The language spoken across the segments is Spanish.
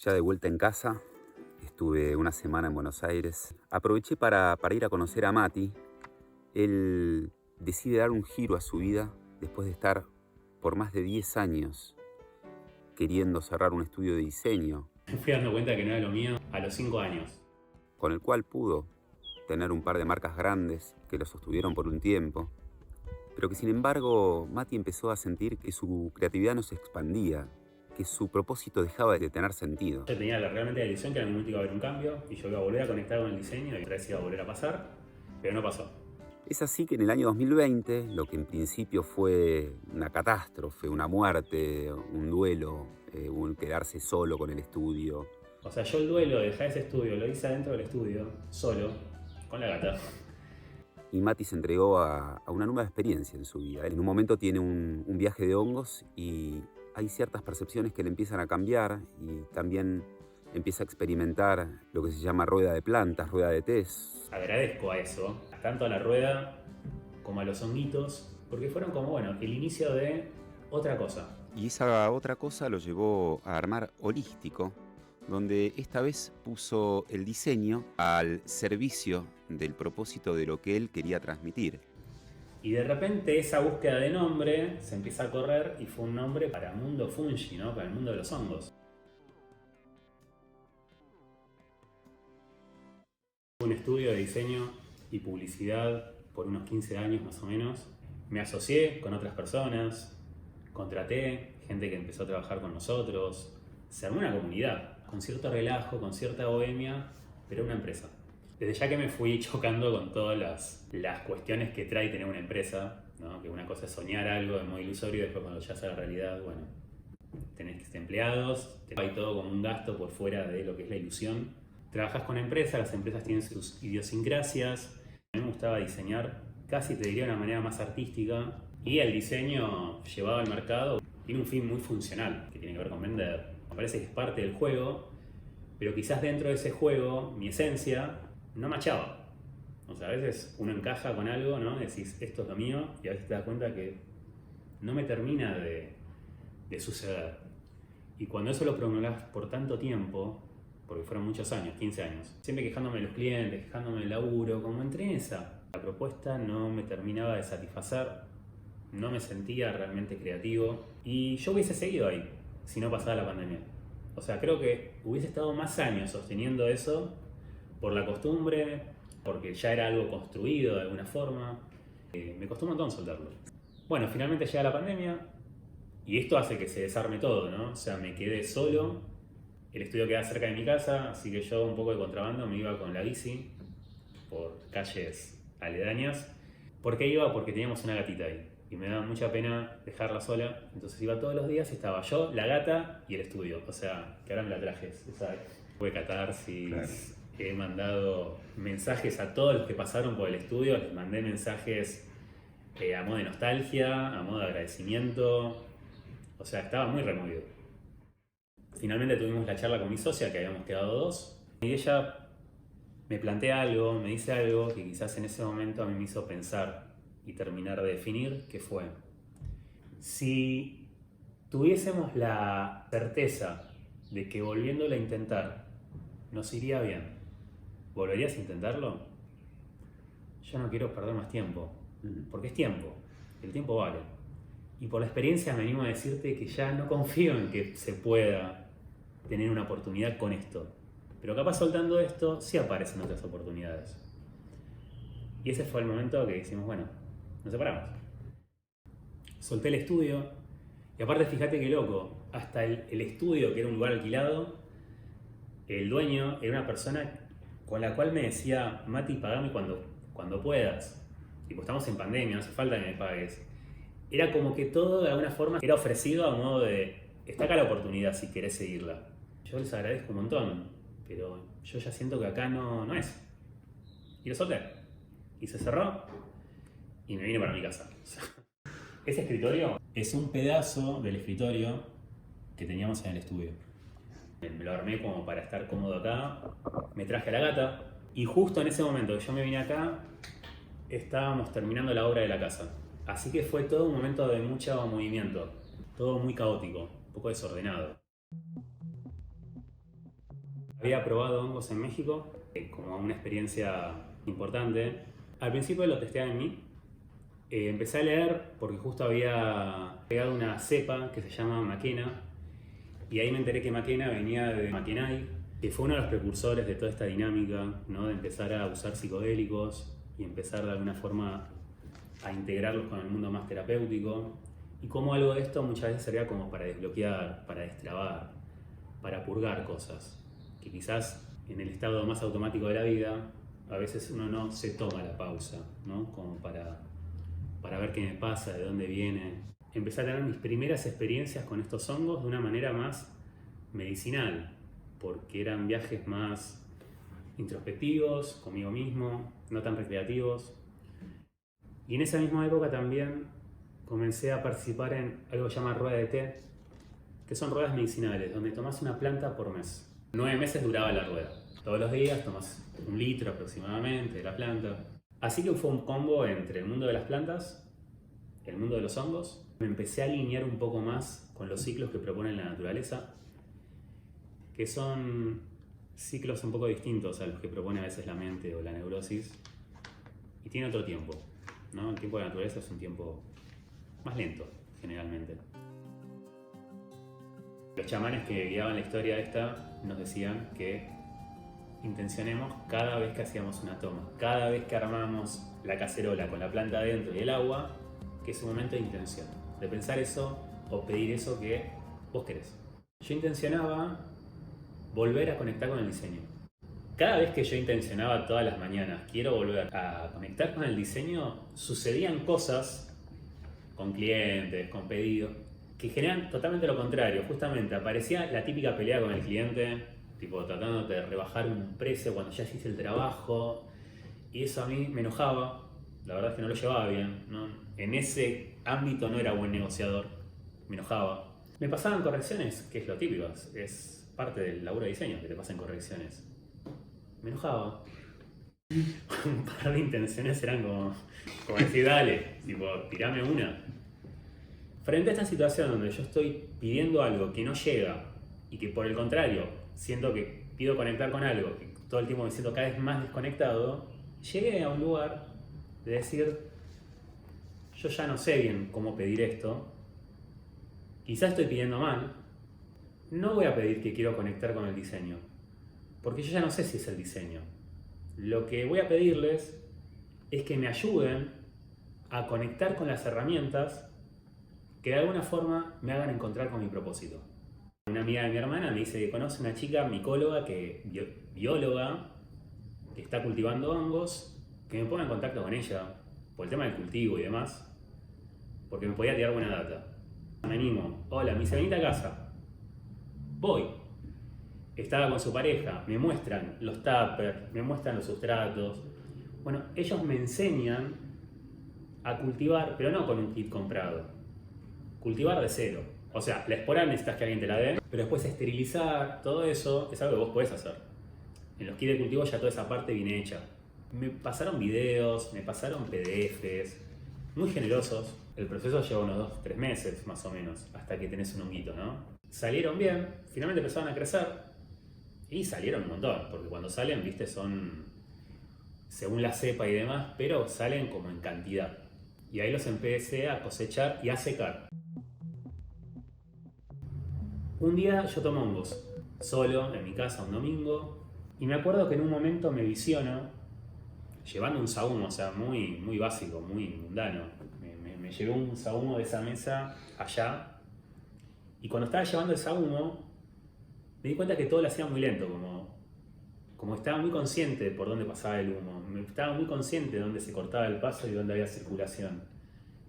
Ya de vuelta en casa, estuve una semana en Buenos Aires. Aproveché para ir a conocer a Mati. Él decide dar un giro a su vida después de estar por más de 10 años queriendo cerrar un estudio de diseño Me fui dando cuenta que no era lo mío a los 5 años. con el cual pudo tener un par de marcas grandes que lo sostuvieron por un tiempo, pero que sin embargo Mati empezó a sentir que su creatividad no se expandía, que su propósito dejaba de tener sentido. Yo tenía realmente la ilusión que en algún momento iba a haber un cambio y yo iba a volver a conectar con el diseño y otra vez iba a volver a pasar, pero no pasó. Es así que en el año 2020, lo que en principio fue una catástrofe, una muerte, un duelo, un quedarse solo con el estudio, O sea, yo el duelo de dejar ese estudio lo hice adentro del estudio, solo, con la gata. y Mati se entregó a una nueva experiencia en su vida. En un momento tiene un viaje de hongos y hay ciertas percepciones que le empiezan a cambiar y también empieza a experimentar lo que se llama rueda de plantas, rueda de tés. Agradezco a eso, tanto a la rueda como a los honguitos, porque fueron como, bueno, el inicio de otra cosa. Y esa otra cosa lo llevó a armar Holístico, donde esta vez puso el diseño al servicio del propósito de lo que él quería transmitir. Y de repente esa búsqueda de nombre se empieza a correr y fue un nombre para Mundo Fungi, ¿no? Para el mundo de los hongos. Un estudio de diseño y publicidad por unos 15 años más o menos. Me asocié con otras personas, contraté gente que empezó a trabajar con nosotros. Se armó una comunidad, con cierto relajo, con cierta bohemia, pero una empresa. Desde ya que me fui chocando con todas las cuestiones que trae tener una empresa, ¿no? Que una cosa es soñar algo de muy ilusorio y después cuando ya sea la realidad, bueno, tenés empleados, hay todo como un gasto por fuera de lo que es la ilusión. Trabajas con empresas, las empresas tienen sus idiosincrasias. A mí me gustaba diseñar, casi te diría de una manera más artística, y el diseño llevado al mercado tiene un fin muy funcional, que tiene que ver con vender. Me parece que es parte del juego, pero quizás dentro de ese juego mi esencia no machaba. O sea, a veces uno encaja con algo, ¿no? Decís, esto es lo mío, y a veces te das cuenta que no me termina de suceder. Y cuando eso lo prolongás por tanto tiempo, porque fueron muchos años, 15 años, siempre quejándome de los clientes, quejándome del laburo, como entré en esa, la propuesta no me terminaba de satisfacer, no me sentía realmente creativo y yo hubiese seguido ahí si no pasaba la pandemia. O sea, creo que hubiese estado más años sosteniendo eso por la costumbre, porque ya era algo construido de alguna forma. Me costó un montón soltarlo. Bueno, finalmente llega la pandemia y esto hace que se desarme todo, ¿no? O sea, me quedé solo. El estudio queda cerca de mi casa, así que yo un poco de contrabando me iba con la bici por calles aledañas. ¿Por qué iba? Porque teníamos una gatita ahí y me daba mucha pena dejarla sola. Entonces iba todos los días, estaba yo, la gata y el estudio. O sea, que ahora me la traje. Fue catarsis. Claro. He mandado mensajes a todos los que pasaron por el estudio. Les mandé mensajes a modo de nostalgia, a modo de agradecimiento. O sea, estaba muy removido. Finalmente tuvimos la charla con mi socia, que habíamos quedado dos, y ella me plantea algo, me dice algo que quizás en ese momento a mí me hizo pensar y terminar de definir, que fue, si tuviésemos la certeza de que volviéndolo a intentar nos iría bien, ¿volverías a intentarlo? Yo no quiero perder más tiempo, porque es tiempo, el tiempo vale. Y por la experiencia me animo a decirte que ya no confío en que se pueda tener una oportunidad con esto. Pero capaz soltando esto, sí aparecen otras oportunidades. Y ese fue el momento que decimos, bueno, nos separamos. Solté el estudio, y aparte fíjate qué loco, hasta el estudio, que era un lugar alquilado, el dueño era una persona con la cual me decía, Mati, pagame cuando puedas. Tipo, estamos en pandemia, no hace falta que me pagues. Era como que todo de alguna forma era ofrecido a modo de, está acá la oportunidad si querés seguirla. Yo les agradezco un montón, pero yo ya siento que acá no es. Y lo solté. Y se cerró y me vine para mi casa. Ese escritorio es un pedazo del escritorio que teníamos en el estudio. Me lo armé como para estar cómodo acá, me traje a la gata y justo en ese momento que yo me vine acá estábamos terminando la obra de la casa. Así que fue todo un momento de mucho movimiento, todo muy caótico, un poco desordenado. Había probado hongos en México como una experiencia importante. Al principio lo testé en mí. Empecé a leer porque justo había pegado una cepa que se llama Maquena, y ahí me enteré que Maquena venía de Maquenay, que fue uno de los precursores de toda esta dinámica, ¿no? De empezar a usar psicodélicos y empezar de alguna forma a integrarlos con el mundo más terapéutico, y cómo algo de esto muchas veces servía como para desbloquear, para destrabar, para purgar cosas, que quizás en el estado más automático de la vida a veces uno no se toma la pausa, ¿no? Como para ver qué me pasa, de dónde viene. Empecé a tener mis primeras experiencias con estos hongos de una manera más medicinal, porque eran viajes más introspectivos, conmigo mismo, no tan recreativos. Y en esa misma época también comencé a participar en algo que se llama rueda de té, que son ruedas medicinales, donde tomás una planta por mes. 9 meses duraba la rueda. Todos los días tomás 1 litro aproximadamente de la planta. Así que fue un combo entre el mundo de las plantas, el mundo de los hongos. Me empecé a alinear un poco más con los ciclos que propone la naturaleza, que son ciclos un poco distintos a los que propone a veces la mente o la neurosis, y tiene otro tiempo, ¿no? El tiempo de la naturaleza es un tiempo más lento, generalmente. Los chamanes que guiaban la historia esta nos decían que intencionemos cada vez que hacíamos una toma, cada vez que armamos la cacerola con la planta adentro y el agua, que es un momento de intención, de pensar eso o pedir eso que vos querés. Yo intencionaba volver a conectar con el diseño. Cada vez que yo intencionaba todas las mañanas, quiero volver a conectar con el diseño, sucedían cosas con clientes, con pedidos, que generan totalmente lo contrario. Justamente aparecía la típica pelea con el cliente, tipo tratándote de rebajar un precio cuando ya hiciste el trabajo, y eso a mí me enojaba. La verdad es que no lo llevaba bien, ¿no? En ese ámbito no era buen negociador, me enojaba. Me pasaban correcciones, que es lo típico, es parte del laburo de diseño, que te pasen correcciones. Me enojaba. Un par de intenciones eran como decir, dale, tipo, tirame una. Frente a esta situación donde yo estoy pidiendo algo que no llega, y que por el contrario, siento que pido conectar con algo, que todo el tiempo me siento cada vez más desconectado, llegué a un lugar de decir, yo ya no sé bien cómo pedir esto, quizás estoy pidiendo mal, no voy a pedir que quiero conectar con el diseño, porque yo ya no sé si es el diseño. Lo que voy a pedirles es que me ayuden a conectar con las herramientas que de alguna forma me hagan encontrar con mi propósito. Una amiga de mi hermana me dice que conoce una chica micóloga, bióloga, que está cultivando hongos, que me ponga en contacto con ella por el tema del cultivo y demás, porque me podía tirar buena data. Me animo, hola, me dice, venite a casa. Voy. Estaba con su pareja, me muestran los tuppers, me muestran los sustratos. Bueno, ellos me enseñan a cultivar, pero no con un kit comprado. Cultivar de cero. O sea, la espora necesitas que alguien te la dé, pero después esterilizar, todo eso es algo que vos podés hacer. En los kits de cultivo ya toda esa parte viene hecha. Me pasaron videos, me pasaron PDFs, muy generosos. El proceso lleva unos 2-3 meses más o menos, hasta que tenés un honguito, ¿no? Salieron bien, finalmente empezaron a crecer. Y salieron un montón, porque cuando salen, viste, son según la cepa y demás, pero salen como en cantidad. Y ahí los empecé a cosechar y a secar. Un día yo tomo hongos, solo, en mi casa, un domingo, y me acuerdo que en un momento me visiono llevando un sahumo, o sea, muy básico, muy mundano. Me llevé un sahumo de esa mesa allá, y cuando estaba llevando el sahumo, me di cuenta que todo lo hacía muy lento, como estaba muy consciente de por dónde pasaba el humo, estaba muy consciente de dónde se cortaba el paso y dónde había circulación.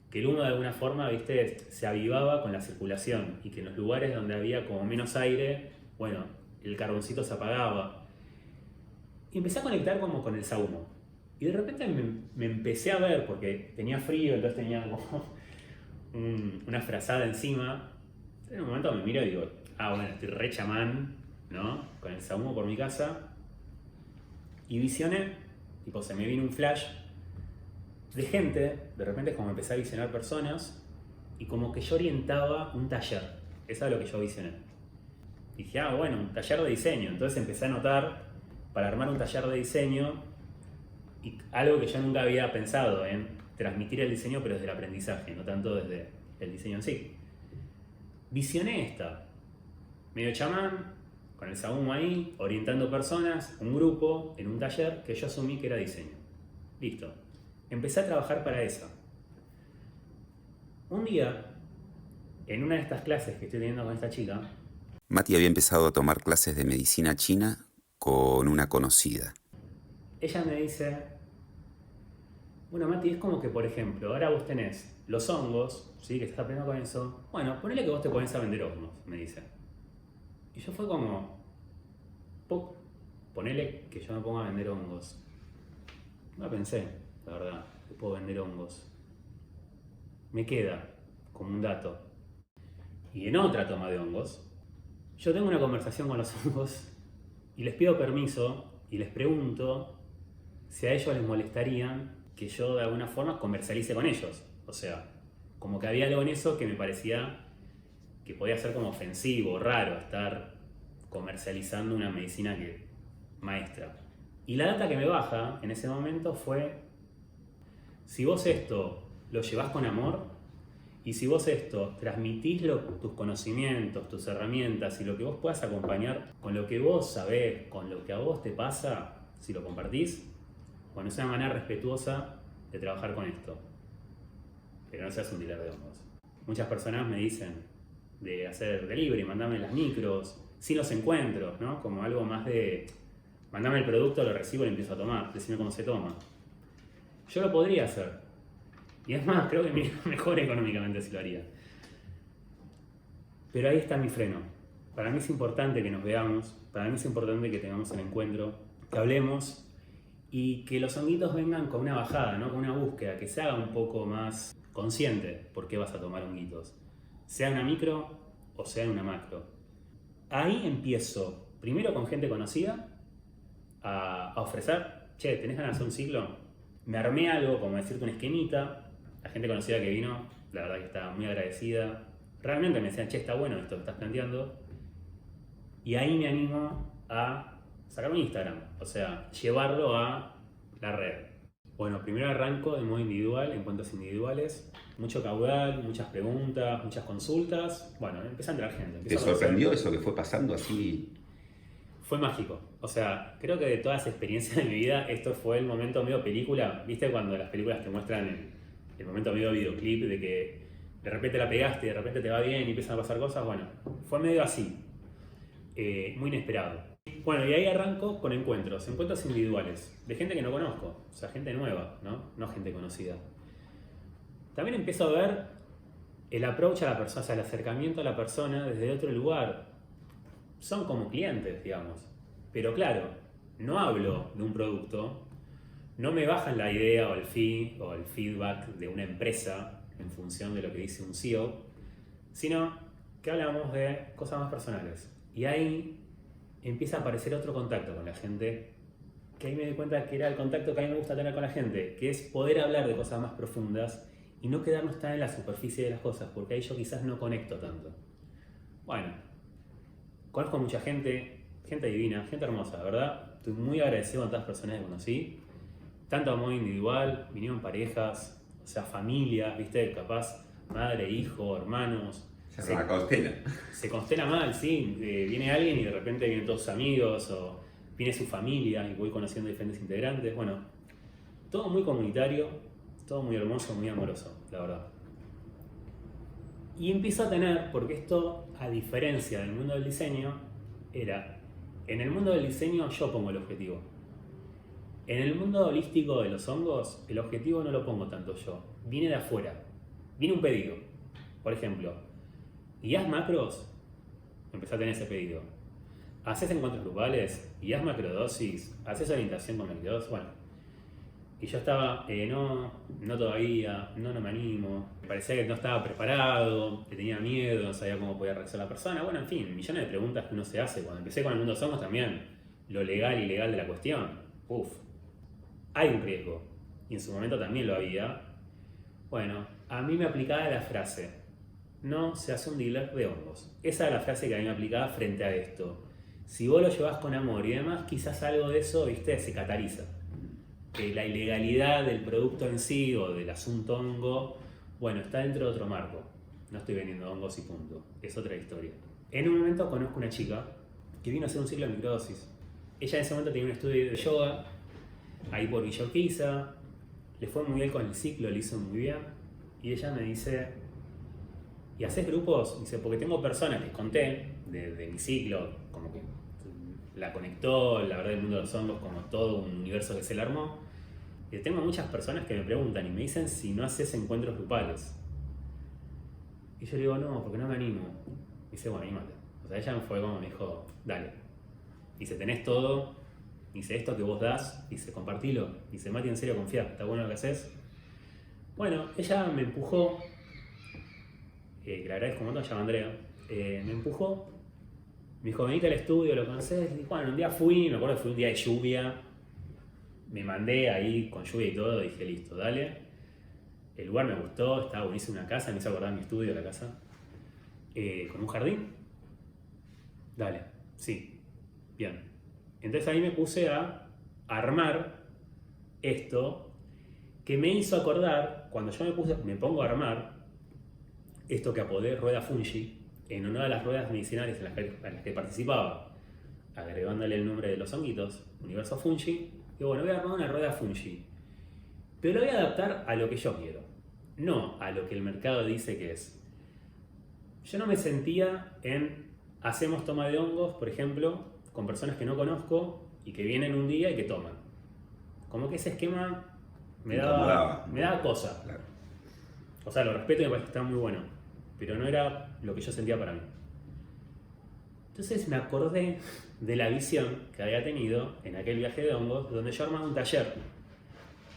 Que el humo de alguna forma, viste, se avivaba con la circulación, y que en los lugares donde había como menos aire, bueno, el carboncito se apagaba. Y empecé a conectar como con el sahumo. Y de repente me empecé a ver, porque tenía frío, entonces tenía como una frazada encima. En un momento me miro y digo, bueno, estoy re chamán, ¿no? Con el sahumo por mi casa. Y visioné, tipo, se me vino un flash de gente, de repente es como empecé a visionar personas, y como que yo orientaba un taller. Eso es lo que yo visioné. Y dije, bueno, un taller de diseño. Entonces empecé a anotar para armar un taller de diseño y algo que yo nunca había pensado en transmitir el diseño, pero desde el aprendizaje, no tanto desde el diseño en sí. Visioné esta, medio chamán, con el sabumo ahí, orientando personas, un grupo, en un taller que yo asumí que era diseño. Listo. Empecé a trabajar para eso. Un día, en una de estas clases que estoy teniendo con esta chica, Mati había empezado a tomar clases de medicina china con una conocida. ella me dice, bueno, Mati, es como que, por ejemplo, ahora vos tenés los hongos, ¿sí? Que estás aprendiendo con eso. Bueno, ponele que vos te pones a vender hongos, me dice. Y yo fue como, ¡puc! Ponele que yo me ponga a vender hongos. No pensé, la verdad, que puedo vender hongos. Me queda como un dato. Y en otra toma de hongos, yo tengo una conversación con los hongos y les pido permiso y les pregunto si a ellos les molestaría que yo de alguna forma comercialice con ellos. O sea, como que había algo en eso que me parecía que podía ser como ofensivo, raro, estar comercializando una medicina maestra. Y la data que me baja en ese momento fue, si vos esto lo llevás con amor, y si vos esto transmitís tus conocimientos, tus herramientas y lo que vos puedas acompañar con lo que vos sabés, con lo que a vos te pasa, si lo compartís, bueno, es una manera respetuosa de trabajar con esto. Pero no seas un dealer de hongos. Muchas personas me dicen de hacer delivery, mandame las micros, sin los encuentros, ¿no? Como algo más de, mandame el producto, lo recibo y lo empiezo a tomar, decime cómo se toma. Yo lo podría hacer. Y es más, creo que mejor económicamente si lo haría. Pero ahí está mi freno. Para mí es importante que nos veamos, para mí es importante que tengamos el encuentro, que hablemos y que los honguitos vengan con una bajada, ¿no? Con una búsqueda, que se haga un poco más consciente por qué vas a tomar honguitos. Sea una micro o sea una macro. Ahí empiezo, primero con gente conocida, a ofrecer, che, ¿tenés ganas de hacer un ciclo? Me armé algo, como decirte, una esquemita. La gente conocida que vino, la verdad que estaba muy agradecida. Realmente me decían, che, está bueno esto que estás planteando. Y ahí me animo a sacar un Instagram, o sea, llevarlo a la red. Bueno, primero arranco de modo individual, encuentros individuales, mucho caudal, muchas preguntas, muchas consultas. Bueno, empieza a entrar gente. ¿Te sorprendió eso que fue pasando así? Fue mágico. O sea, creo que de todas las experiencias de mi vida, esto fue el momento medio película. ¿Viste cuando las películas te muestran el momento medio videoclip de que de repente la pegaste y de repente te va bien y empiezan a pasar cosas? Bueno, fue medio así. Muy inesperado. Bueno, y ahí arranco con encuentros individuales, de gente que no conozco, o sea, gente nueva, no gente conocida. También empiezo a ver el approach a la persona, o sea, el acercamiento a la persona desde otro lugar. Son como clientes, digamos. Pero claro, no hablo de un producto, no me bajan la idea o el fee o el feedback de una empresa en función de lo que dice un CEO, sino que hablamos de cosas más personales. Y ahí empieza a aparecer otro contacto con la gente, que ahí me di cuenta que era el contacto que a mí me gusta tener con la gente, que es poder hablar de cosas más profundas y no quedarnos tan en la superficie de las cosas, porque ahí yo quizás no conecto tanto. Bueno, conozco mucha gente, gente divina, gente hermosa, ¿verdad? Estoy muy agradecido a todas las personas que conocí, tanto a modo individual, vinieron parejas, o sea, familias, ¿viste? Capaz madre, hijo, hermanos. Se constela mal, sí. Viene alguien y de repente vienen todos sus amigos o viene su familia y voy conociendo diferentes integrantes. Bueno, todo muy comunitario, todo muy hermoso, muy amoroso, la verdad. Y empiezo a tener, porque esto, a diferencia del mundo del diseño, era, en el mundo del diseño yo pongo el objetivo. En el mundo holístico de los hongos, el objetivo no lo pongo tanto yo, viene de afuera, viene un pedido. Por ejemplo, guías macros, empezá a tener ese pedido. Haces encuentros grupales, guías macrodosis, haces orientación con microdosis, bueno. Y yo estaba, no todavía, no me animo, me parecía que no estaba preparado, que tenía miedo, no sabía cómo podía reaccionar la persona, bueno, en fin, millones de preguntas que uno se hace. Cuando empecé con el mundo de los hongos también, lo legal y ilegal de la cuestión, hay un riesgo, y en su momento también lo había. Bueno, a mí me aplicaba la frase, no se hace un dealer de hongos. Esa es la frase que a mí me aplicaba frente a esto. Si vos lo llevas con amor y demás, quizás algo de eso, viste, se cataliza. Que la ilegalidad del producto en sí o del asunto hongo, bueno, está dentro de otro marco. No estoy vendiendo hongos y punto. Es otra historia. En un momento conozco una chica que vino a hacer un ciclo de microdosis. Ella en ese momento tenía un estudio de yoga, ahí por Villa Urquiza, le fue muy bien con el ciclo, le hizo muy bien. Y ella me dice, ¿y haces grupos? Dice, porque tengo personas, les conté de mi ciclo, como que la conectó, la verdad, el mundo de los hongos como todo un universo que se le armó. Y tengo muchas personas que me preguntan y me dicen si no haces encuentros grupales. Y yo le digo, no, porque no me animo. Y dice, bueno, anímate. O sea, ella me fue como me dijo, dale. Dice, tenés todo. Dice, esto que vos das, dice, compartilo. Dice, Mati, en serio, confía, está bueno lo que haces. Bueno, ella me empujó, que le agradezco un montón, se llama Andrea, me empujó, me dijo, venite al estudio, ¿lo conocés? Y bueno, un día fui, me acuerdo que fue un día de lluvia, me mandé ahí con lluvia y todo, dije, listo, dale. El lugar me gustó, estaba buenísimo una casa, me hizo acordar mi estudio, la casa, con un jardín. Dale, sí, bien. Entonces ahí me puse a armar esto que me hizo acordar, cuando yo me pongo a armar esto que apodé rueda fungi, en una de las ruedas medicinales en las que participaba, agregándole el nombre de los honguitos, Universo Fungi, y bueno, voy a armar una rueda fungi, pero lo voy a adaptar a lo que yo quiero, no a lo que el mercado dice que es. Yo no me sentía en hacemos toma de hongos, por ejemplo, con personas que no conozco y que vienen un día y que toman. Como que ese esquema me daba cosa. Claro. O sea, lo respeto y me parece que está muy bueno, pero no era lo que yo sentía para mí. Entonces me acordé de la visión que había tenido en aquel viaje de hongos, donde yo armaba un taller,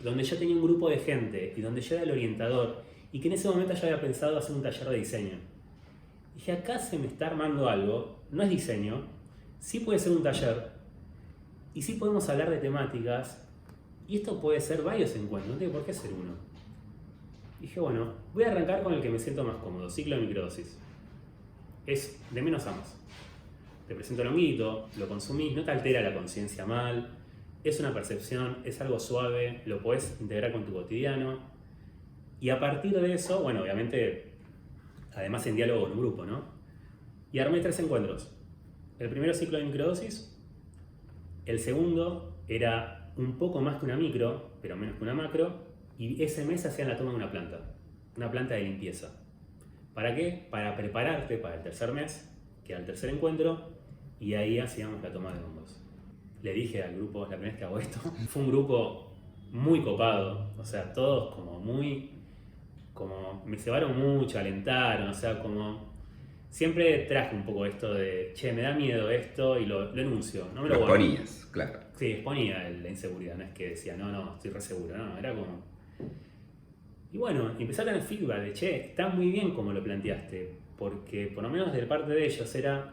donde yo tenía un grupo de gente y donde yo era el orientador, y que en ese momento yo había pensado hacer un taller de diseño. Dije, acá se me está armando algo, no es diseño, sí puede ser un taller, y sí podemos hablar de temáticas, y esto puede ser varios encuentros, no tiene por qué ser uno. Dije, bueno, voy a arrancar con el que me siento más cómodo, ciclo de microdosis. Es de menos a más. Te presento el honguito, lo consumís, no te altera la conciencia mal, es una percepción, es algo suave, lo podés integrar con tu cotidiano. Y a partir de eso, bueno, obviamente, además en diálogo con un grupo, ¿no? Y armé 3 encuentros. El primero ciclo de microdosis, el segundo era un poco más que una micro, pero menos que una macro, y ese mes hacían la toma de una planta de limpieza. ¿Para qué? Para prepararte para el tercer mes, que era el tercer encuentro, y ahí hacíamos la toma de hongos. Le dije al grupo, la primera vez que hago esto, fue un grupo muy copado, o sea, todos como me cebaron mucho, alentaron, o sea, como siempre traje un poco esto de, che, me da miedo esto, y lo enuncio, no me lo guardo. Exponías, claro. Sí, exponía la inseguridad, no es que decía, no, estoy re seguro, no, era como... Y bueno, empecé a tener feedback de, che, está muy bien como lo planteaste, porque por lo menos de parte de ellos era,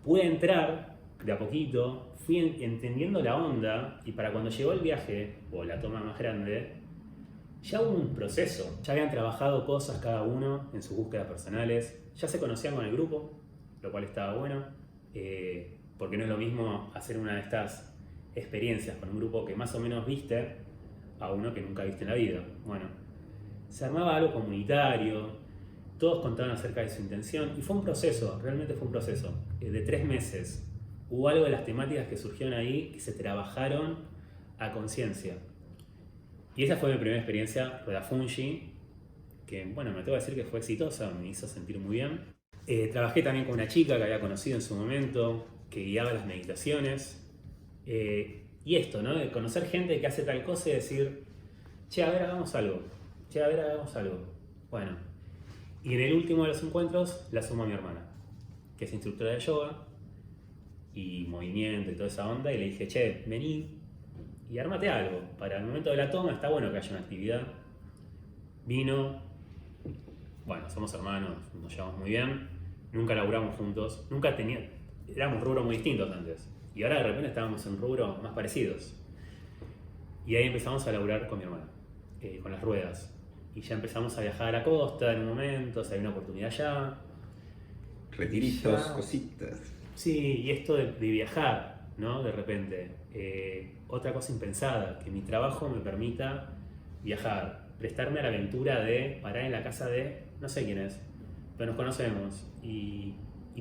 pude entrar de a poquito, fui entendiendo la onda, y para cuando llegó el viaje, o la toma más grande, ya hubo un proceso, ya habían trabajado cosas cada uno en sus búsquedas personales, ya se conocían con el grupo, lo cual estaba bueno, porque no es lo mismo hacer una de estas experiencias con un grupo que más o menos viste a uno que nunca viste en la vida. Bueno, se armaba algo comunitario, todos contaban acerca de su intención y fue un proceso, realmente fue un proceso de 3 meses. Hubo algo de las temáticas que surgieron ahí que se trabajaron a conciencia. Y esa fue mi primera experiencia, Rueda Fungi, que bueno, me tengo que decir que fue exitosa, me hizo sentir muy bien. Trabajé también con una chica que había conocido en su momento, que guiaba las meditaciones. Y esto, ¿no? De conocer gente que hace tal cosa y decir, che, a ver, hagamos algo. Che, a ver, hagamos algo. Bueno, y en el último de los encuentros la sumo a mi hermana, que es instructora de yoga y movimiento y toda esa onda, y le dije, che, vení y armate algo. Para el momento de la toma está bueno que haya una actividad. Vino, bueno, somos hermanos, nos llevamos muy bien, nunca laburamos juntos, éramos rubros muy distintos antes. Y ahora de repente estábamos en rubros más parecidos. Y ahí empezamos a laburar con mi hermana, con las ruedas. y ya empezamos a viajar a la costa en un momento, o sea, hay una oportunidad allá. Retiritos, Ya. cositas. Sí, y esto de viajar, ¿no? De repente. Otra cosa impensada, que mi trabajo me permita viajar, prestarme a la aventura de parar en la casa de no sé quién es, pero nos conocemos y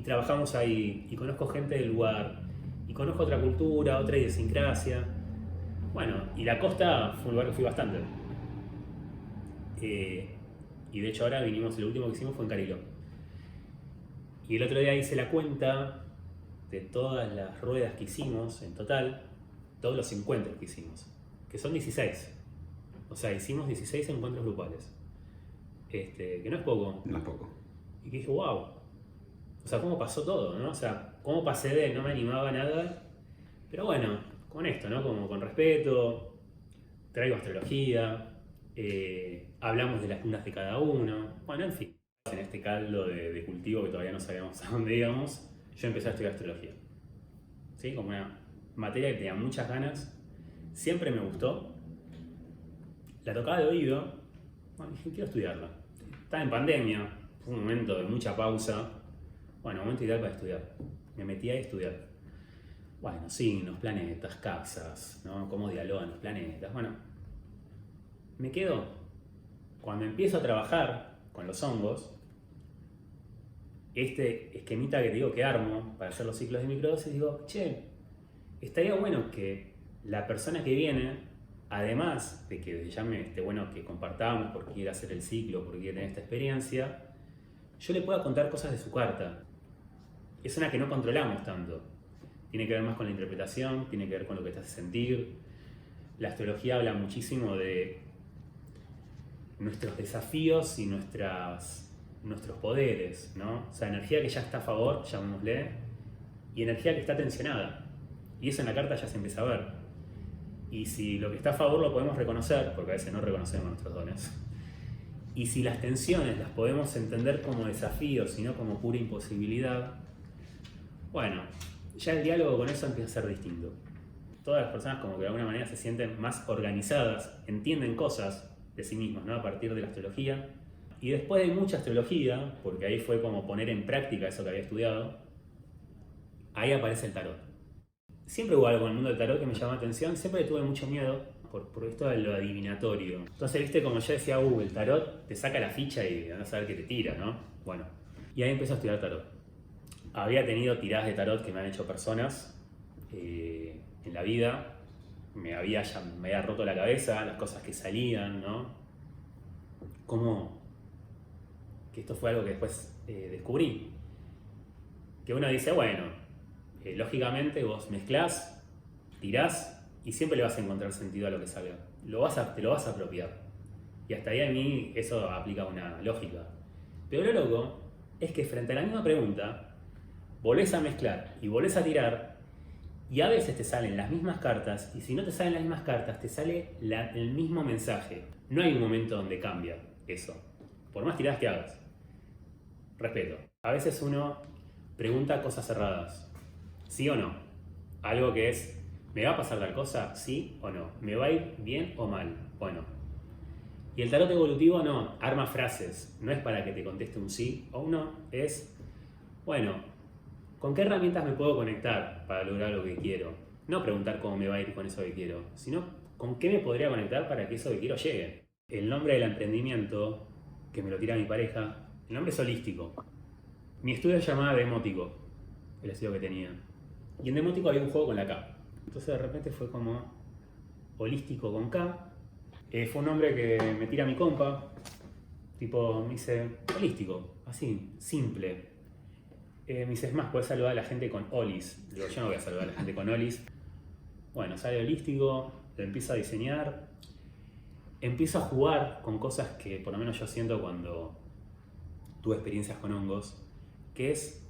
trabajamos ahí y conozco gente del lugar y conozco otra cultura, otra idiosincrasia. Bueno, y la costa fue un lugar que fui bastante. Y de hecho ahora vinimos, el último que hicimos fue en Cariló. Y el otro día hice la cuenta de todas las ruedas que hicimos en total, todos los encuentros que hicimos, que son 16. O sea, hicimos 16 encuentros grupales. Que no es poco. No es poco. Y que dije, wow. O sea, cómo pasó todo, ¿no? O sea, cómo pasé de no me animaba a nada. Pero bueno, con esto, ¿no? Como con respeto, traigo astrología, hablamos de las lunas de cada uno. Bueno, en fin. En este caldo de cultivo que todavía no sabíamos a dónde íbamos, yo empecé a estudiar astrología. ¿Sí? Como una materia que tenía muchas ganas, siempre me gustó, la tocaba de oído, bueno, dije, quiero estudiarla. Estaba en pandemia, fue un momento de mucha pausa, bueno, momento ideal para estudiar. Me metí a estudiar. Bueno, signos, planetas, casas, ¿no? Cómo dialogan los planetas, bueno. Me quedo, cuando empiezo a trabajar con los hongos, este esquemita que te digo que armo para hacer los ciclos de microdosis, digo, che, estaría bueno que la persona que viene, además de que ya me esté bueno que compartamos porque quiere hacer el ciclo, porque quiere tener esta experiencia, yo le pueda contar cosas de su carta. Es una que no controlamos tanto. Tiene que ver más con la interpretación, tiene que ver con lo que te hace sentir. La astrología habla muchísimo de nuestros desafíos y nuestros poderes, ¿no? O sea, energía que ya está a favor, llamémosle, y energía que está tensionada. Y eso en la carta ya se empieza a ver. Y si lo que está a favor lo podemos reconocer, porque a veces no reconocemos nuestros dones, y si las tensiones las podemos entender como desafíos y no como pura imposibilidad, bueno, ya el diálogo con eso empieza a ser distinto. Todas las personas como que de alguna manera se sienten más organizadas, entienden cosas de sí mismas, ¿no? A partir de la astrología. Y después de mucha astrología, porque ahí fue como poner en práctica eso que había estudiado, ahí aparece el tarot. Siempre hubo algo en el mundo del tarot que me llamó la atención, siempre le tuve mucho miedo por esto de lo adivinatorio. Entonces, viste, como yo decía, el tarot te saca la ficha y andás a ver qué te tira, ¿no? Bueno, y ahí empecé a estudiar tarot. Había tenido tiradas de tarot que me han hecho personas en la vida, me había roto la cabeza, las cosas que salían, ¿no? Como que esto fue algo que después descubrí. Que uno dice, bueno, lógicamente vos mezclás, tirás y siempre le vas a encontrar sentido a lo que salga. Te lo vas a apropiar. Y hasta ahí a mí eso aplica una lógica. Pero lo loco es que frente a la misma pregunta, volvés a mezclar y volvés a tirar y a veces te salen las mismas cartas y si no te salen las mismas cartas te sale el mismo mensaje. No hay un momento donde cambia eso. Por más tiradas que hagas. Respeto. A veces uno pregunta cosas cerradas. ¿Sí o no? Algo que es, ¿me va a pasar tal cosa? ¿Sí o no? ¿Me va a ir bien o mal? Bueno. Y el tarot evolutivo no, arma frases. No es para que te conteste un sí o un no. Es, bueno, ¿con qué herramientas me puedo conectar para lograr lo que quiero? No preguntar cómo me va a ir con eso que quiero, sino con qué me podría conectar para que eso que quiero llegue. El nombre del emprendimiento, que me lo tira mi pareja, el nombre es holístico. Mi estudio se llamaba Demótico, el estudio que tenía. Y en Demótico había un juego con la K. Entonces de repente fue como holístico con K. Fue un nombre que me tira mi compa. Tipo, me dice, holístico, así, simple. Me dice, es más, puedes saludar a la gente con Olis. Digo, yo no voy a saludar a la gente con Olis. Bueno, sale holístico, lo empiezo a diseñar. Empiezo a jugar con cosas que por lo menos yo siento cuando tuve experiencias con hongos, que es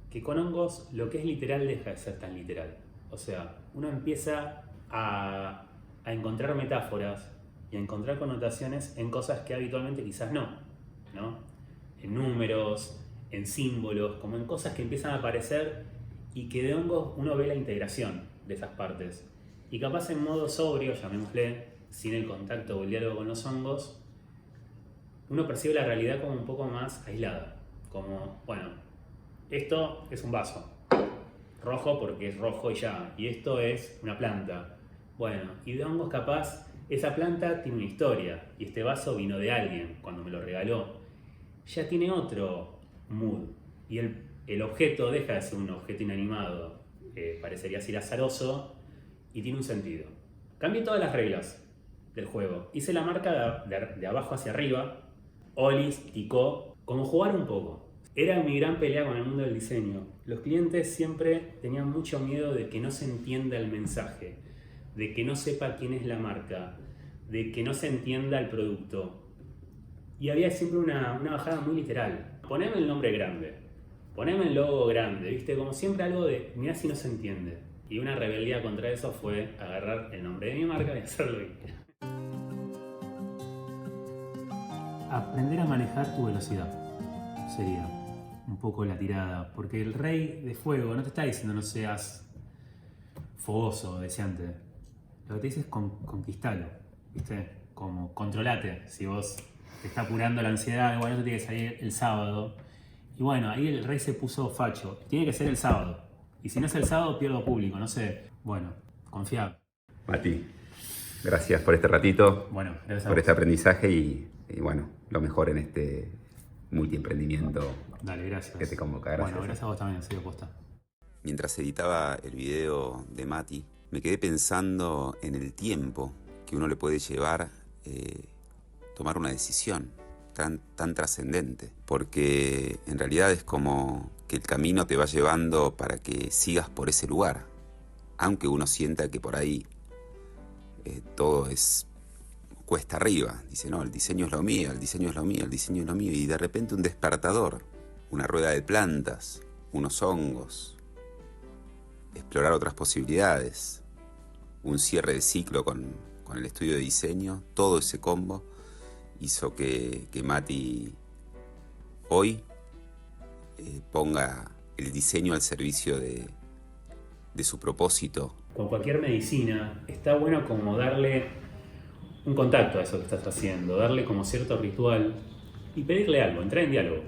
que con hongos lo que es literal deja de ser tan literal. O sea, uno empieza a encontrar metáforas y a encontrar connotaciones en cosas que habitualmente quizás no, ¿no? En números, en símbolos, como en cosas que empiezan a aparecer y que de hongos uno ve la integración de esas partes. Y capaz en modo sobrio, llamémosle, sin el contacto o el diálogo con los hongos, uno percibe la realidad como un poco más aislada. Como, bueno, esto es un vaso. Rojo porque es rojo y ya. Y esto es una planta. Bueno, y de hongos capaz, esa planta tiene una historia. Y este vaso vino de alguien cuando me lo regaló. Ya tiene otro mood. Y el objeto deja de ser un objeto inanimado. Parecería ser azaroso y tiene un sentido. Cambié todas las reglas del juego. Hice la marca de abajo hacia arriba. Olis, ticó, como jugar un poco. Era mi gran pelea con el mundo del diseño. Los clientes siempre tenían mucho miedo de que no se entienda el mensaje, de que no sepa quién es la marca, de que no se entienda el producto. Y había siempre una bajada muy literal. Poneme el nombre grande, poneme el logo grande, ¿viste? Como siempre algo de, mirá si no se entiende. Y una rebeldía contra eso fue agarrar el nombre de mi marca y hacerlo bien. Aprender a manejar tu velocidad sería un poco la tirada, porque el rey de fuego no te está diciendo no seas fogoso, deseante. Lo que te dice es conquistalo, ¿viste? Como controlate. Si vos te está apurando la ansiedad, bueno, te tiene que salir el sábado. Y bueno, ahí el rey se puso facho. Tiene que ser el sábado. Y si no es el sábado, pierdo público, no sé. Bueno, confiar. Mati, gracias por este ratito, Bueno, gracias por este aprendizaje y bueno, lo mejor en este multiemprendimiento. Dale, gracias. Que te convoca. Gracias. Bueno, gracias a vos también, así de posta. Mientras editaba el video de Mati, me quedé pensando en el tiempo que uno le puede llevar tomar una decisión tan trascendente. Porque en realidad es como que el camino te va llevando para que sigas por ese lugar. Aunque uno sienta que por ahí todo es cuesta arriba. Dice, no, el diseño es lo mío, el diseño es lo mío, el diseño es lo mío. Y de repente un despertador, una rueda de plantas, unos hongos, explorar otras posibilidades, un cierre de ciclo con el estudio de diseño, todo ese combo hizo que Mati hoy ponga el diseño al servicio de su propósito. Con cualquier medicina está bueno como darle un contacto a eso que estás haciendo, darle como cierto ritual y pedirle algo, entrar en diálogo.